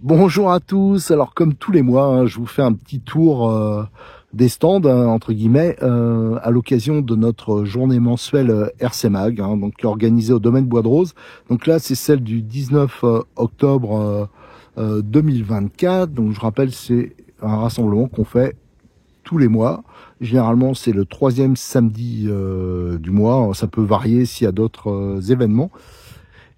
Bonjour à tous. Alors comme tous les mois, je vous fais un petit tour des stands entre guillemets à l'occasion de notre journée mensuelle RC Mag, donc organisée au domaine Bois de Rose. Donc là, c'est celle du 19 octobre 2024. Donc je rappelle, c'est un rassemblement qu'on fait tous les mois. Généralement, c'est le troisième samedi du mois. Ça peut varier s'il y a d'autres événements.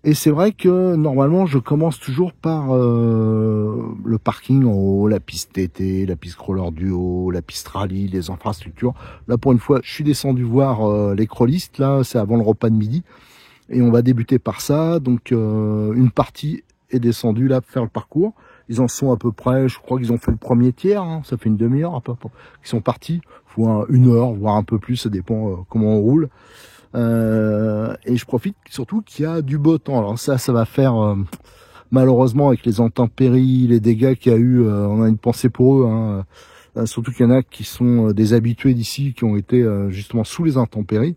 Et c'est vrai que normalement je commence toujours par le parking en haut, la piste TT, la piste crawler du haut, la piste rallye, les infrastructures. Là pour une fois je suis descendu voir les crawlistes, là c'est avant le repas de midi. Et on va débuter par ça, donc une partie est descendue là pour faire le parcours. Ils en sont à peu près, je crois qu'ils ont fait le premier tiers, ça fait une demi-heure à peu près. Ils sont partis, faut une heure, voire un peu plus, ça dépend comment on roule. Et je profite surtout qu'il y a du beau temps. Alors ça va faire malheureusement avec les intempéries, les dégâts qu'il y a eu, on a une pensée pour eux. Surtout qu'il y en a qui sont des habitués d'ici, qui ont été justement sous les intempéries.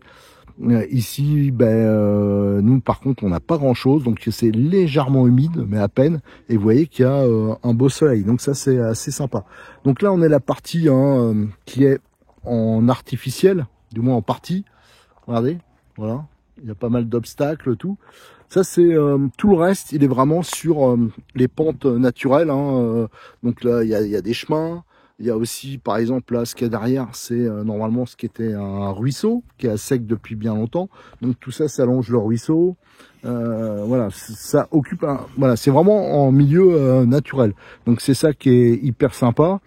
Ici, nous par contre, on n'a pas grand-chose, donc c'est légèrement humide, mais à peine. Et vous voyez qu'il y a un beau soleil, donc ça c'est assez sympa. Donc là, on est la partie qui est en artificiel, du moins en partie. Regardez, voilà, il y a pas mal d'obstacles, tout. Ça, c'est tout le reste, il est vraiment sur les pentes naturelles. Donc là, il y a des chemins. Il y a aussi, par exemple, là, ce qu'il y a derrière, c'est normalement ce qui était un ruisseau, qui est à sec depuis bien longtemps. Donc tout ça, ça longe le ruisseau. Voilà, ça occupe voilà, c'est vraiment en milieu naturel. Donc c'est ça qui est hyper sympa.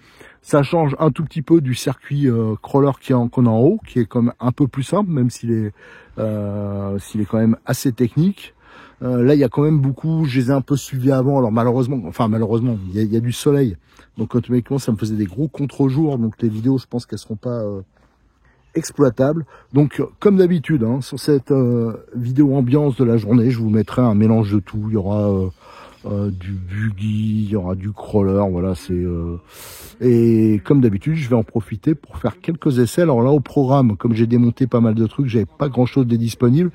Ça change un tout petit peu du circuit crawler qu'on a en haut, qui est quand même un peu plus simple, même s'il est quand même assez technique. Là, il y a quand même beaucoup, je les ai un peu suivis avant, alors malheureusement, il y a du soleil. Donc automatiquement, ça me faisait des gros contre-jours, donc les vidéos, je pense qu'elles seront pas exploitables. Donc comme d'habitude, sur cette vidéo ambiance de la journée, je vous mettrai un mélange de tout. Il y aura du buggy, il y aura du crawler, voilà, et comme d'habitude, je vais en profiter pour faire quelques essais. Alors là, au programme, comme j'ai démonté pas mal de trucs, j'avais pas grand-chose de disponible.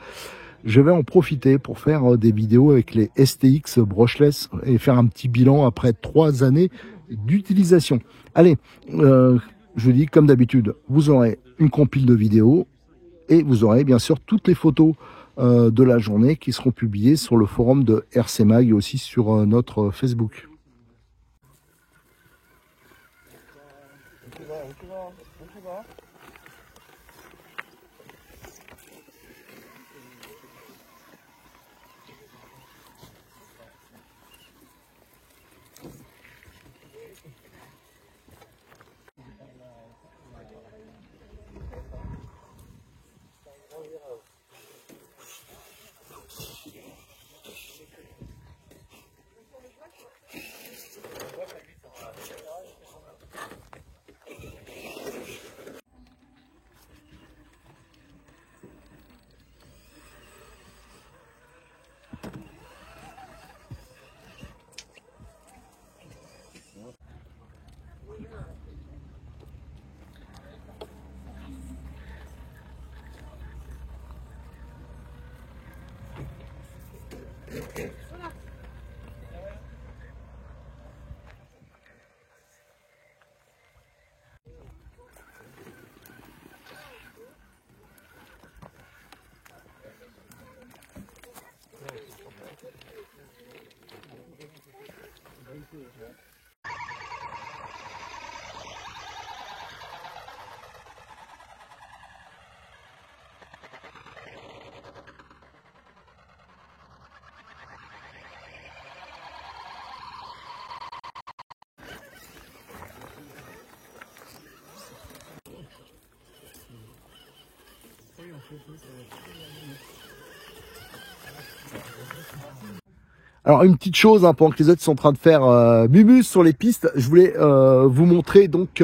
Je vais en profiter pour faire des vidéos avec les STX brushless et faire un petit bilan après 3 années d'utilisation. Allez, je vous dis, comme d'habitude, vous aurez une compile de vidéos et vous aurez bien sûr toutes les photos de la journée qui seront publiées sur le forum de RC Mag et aussi sur notre Facebook. Alors une petite chose, pendant que les autres sont en train de faire mumus sur les pistes, je voulais vous montrer donc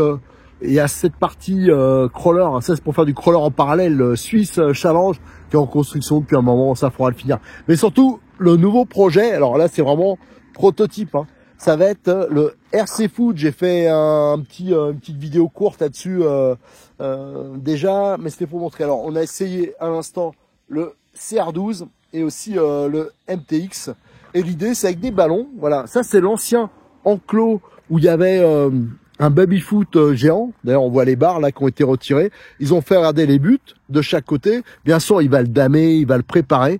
il y a cette partie crawler, ça c'est pour faire du crawler en parallèle, Suisse Challenge, qui est en construction depuis un moment, ça faudra le finir. Mais surtout le nouveau projet, alors là c'est vraiment prototype, ça va être le RC Food. J'ai fait une petite vidéo courte là-dessus déjà, mais c'était pour montrer. Alors on a essayé à l'instant le CR12 et aussi le MTX. Et l'idée, c'est avec des ballons. Voilà, ça c'est l'ancien enclos où il y avait un baby-foot géant. D'ailleurs, on voit les barres là qui ont été retirées. Ils ont fait regarder les buts de chaque côté. Bien sûr, il va le damer, il va le préparer.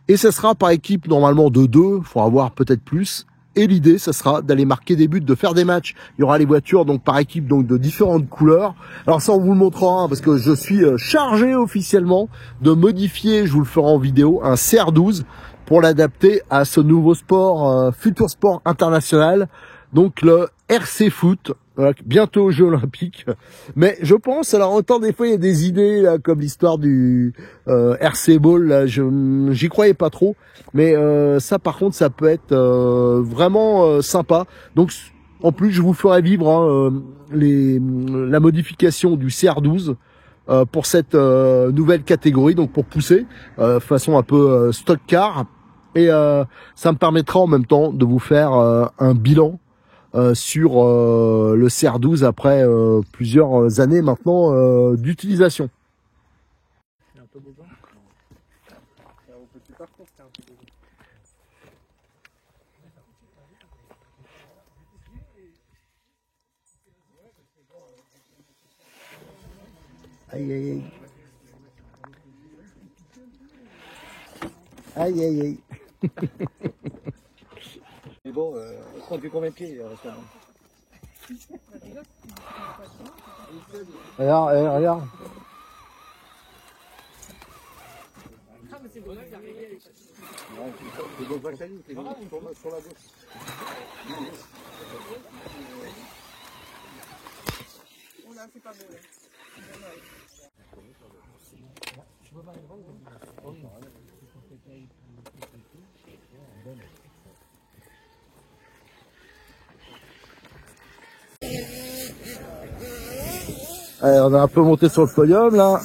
Et ce sera par équipe normalement de 2, il faudra voir peut-être plus. Et l'idée, ça sera d'aller marquer des buts, de faire des matchs. Il y aura les voitures donc par équipe donc de différentes couleurs. Alors ça, on vous le montrera parce que je suis chargé officiellement de modifier, je vous le ferai en vidéo, un CR12 pour l'adapter à ce nouveau sport, futur sport international. Donc le RC Foot, voilà, bientôt aux Jeux Olympiques. Mais je pense, alors autant des fois il y a des idées là, comme l'histoire du RC Ball, là, j'y croyais pas trop. Mais ça par contre ça peut être vraiment sympa. Donc en plus je vous ferai vivre hein, la modification du CR12 pour cette nouvelle catégorie, donc pour pousser façon un peu stock car. Et ça me permettra en même temps de vous faire un bilan sur le CR12 après plusieurs années maintenant d'utilisation. Aïe aïe aïe. Aïe aïe aïe. Mais bon, on fait combien de pieds récemment? Regarde, regarde. Ah, mais c'est bon, là, il a réglé. C'est bon, pas caillou, c'est sur la gauche. Oh là, c'est pas beau, là. Allez, on a un peu monté sur le podium là.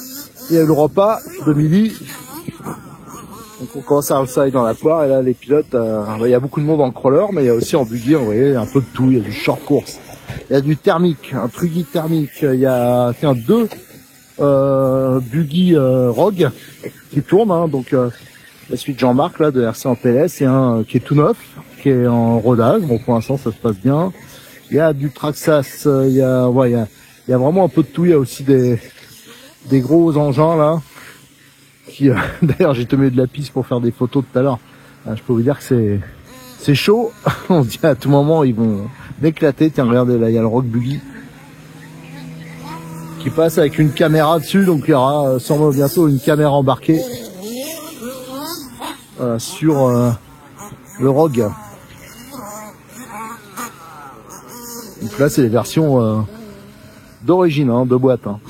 Il y a eu le repas de midi. Donc on commence à recevoir dans la poire et là les pilotes, il y a beaucoup de monde en crawler, mais il y a aussi en buggy, vous voyez, un peu de tout. Il y a du short course, il y a du thermique, un truggy thermique, il y a tiens, 2 buggy Rogue qui tournent, hein, donc la suite Jean-Marc là de RC en PLS et un qui est tout neuf, qui est en rodage. Bon pour l'instant ça se passe bien. Il y a du Traxxas, il y a vraiment un peu de tout. Il y a aussi des gros engins là qui d'ailleurs j'ai tenu de la piste pour faire des photos tout à l'heure. Je peux vous dire que c'est chaud. On dit à tout moment ils vont éclater. Tiens regardez là il y a le Rogue Buggy qui passe avec une caméra dessus, donc il y aura sûrement bientôt une caméra embarquée sur le Rogue. Donc là c'est les versions d'origine, hein, de boîte. Hein.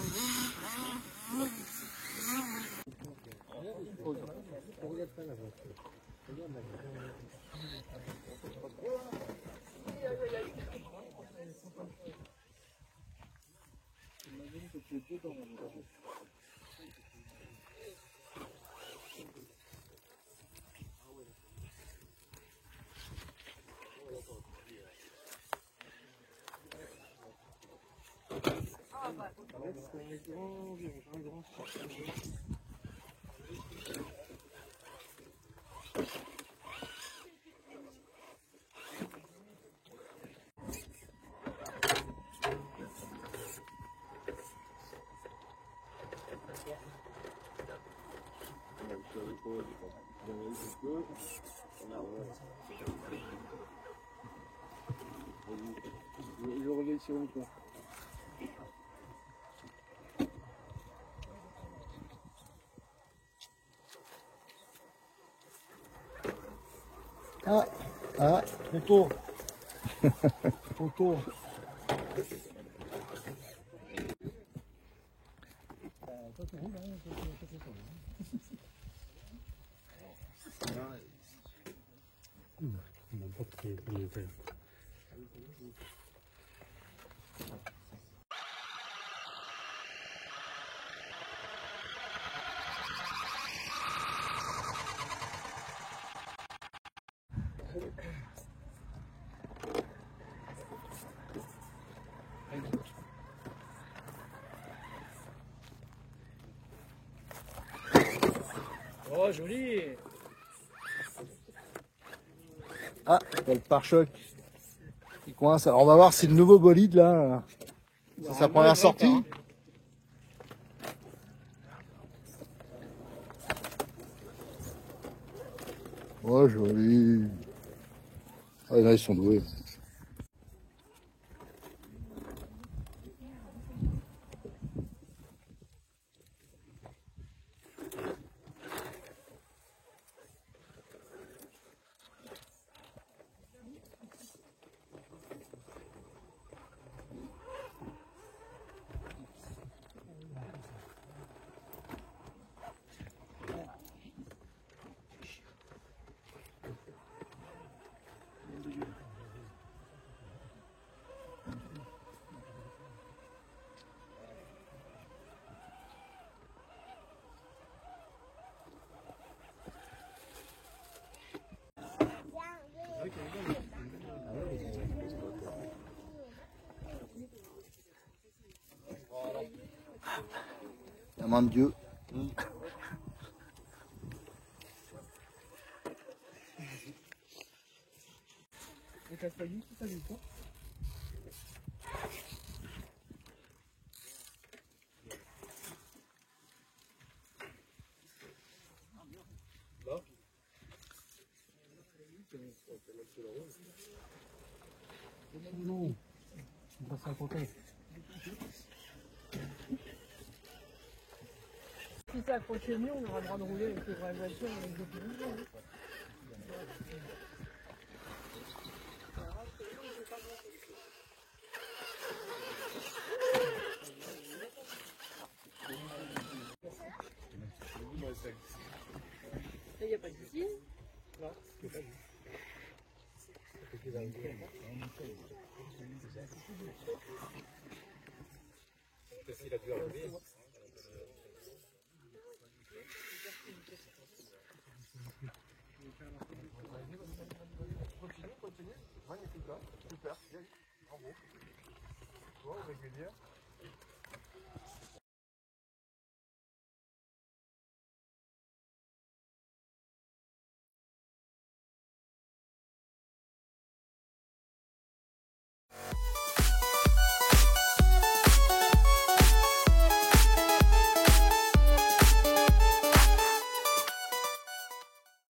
Je reviens sur vous, quoi. Ah, trop tôt. Trop tôt. Oh, joli! Ah, il y a le pare-choc qui coince. Alors on va voir si le nouveau bolide là, c'est sa première sortie. Oh joli. Ah là ils sont doués. La main de Dieu. Et t'as failli, ça lui quoi? Là. Non, on passe à côté. Si c'est accroché mieux, on aura le droit de rouler avec les vraies voitures et les autres. Il n'y a pas de piscine? Non, il n'y a pas de piscine. Il a dû arriver.